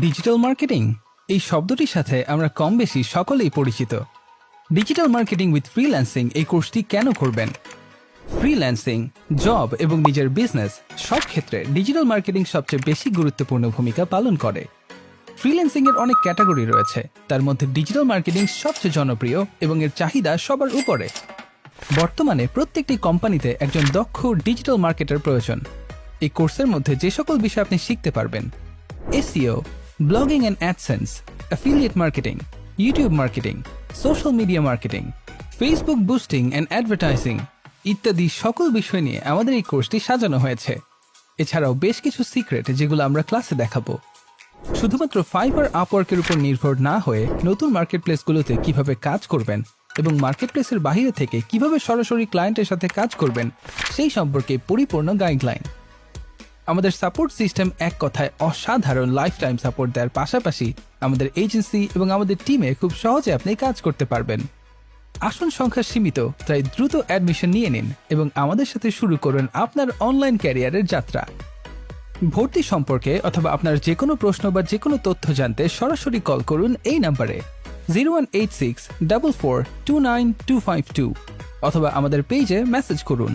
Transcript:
Digital marketing এই শব্দটির সাথে আমরা কম বেশি সকলেই পরিচিত। ডিজিটাল মার্কেটিং উইথ ফ্রিল্যান্সিং এই কোর্সটি কেন করবেন? ফ্রিল্যান্সিং, জব এবং নিজের বিজনেস সব ক্ষেত্রে ডিজিটাল মার্কেটিং সবচেয়ে বেশি গুরুত্বপূর্ণ ভূমিকা পালন করে। ফ্রিল্যান্সিং এর অনেক ক্যাটাগরি রয়েছে, তার মধ্যে ডিজিটাল মার্কেটিং সবচেয়ে জনপ্রিয় এবং এর চাহিদা সবার উপরে। বর্তমানে প্রত্যেকটি কোম্পানিতে একজন দক্ষ ডিজিটাল মার্কেটার প্রয়োজন। এই কোর্সের মধ্যে যে সকল বিষয় আপনি শিখতে পারবেন: SEO, blogging and AdSense, affiliate marketing, YouTube marketing, social media marketing, Facebook boosting and advertising ইত্যাদি সকল বিষয় নিয়ে আমাদের এই কোর্সটি সাজানো হয়েছে। এছাড়াও বেশ কিছু সিক্রেট যেগুলো আমরা ক্লাসে দেখাবো। শুধুমাত্র ফাইবার আপওয়ার্কের উপর নির্ভর না হয়ে নতুন মার্কেটপ্লেসগুলোতে কিভাবে কাজ করবেন এবং মার্কেটপ্লেসের বাইরে থেকে কিভাবে সরাসরি ক্লায়েন্টের সাথে কাজ করবেন সেই সম্পর্কে পরিপূর্ণ গাইডলাইন। আমাদের সাপোর্ট সিস্টেম এক কথায় অসাধারণ লাইফ টাইম সাপোর্ট দেওয়ার পাশাপাশি আমাদের এজেন্সি এবং আমাদের টিমে খুব সহজে আপনি কাজ করতে পারবেন। আসন সংখ্যা সীমিত, তাই দ্রুত অ্যাডমিশন নিয়ে নিন এবং আমাদের সাথে শুরু করুন আপনার অনলাইন ক্যারিয়ারের যাত্রা। ভর্তি সম্পর্কে অথবা আপনার যে কোনো প্রশ্ন বা যে কোনো তথ্য জানতে সরাসরি কল করুন এই নাম্বারে 0186 44 29252 অথবা আমাদের পেজে মেসেজ করুন।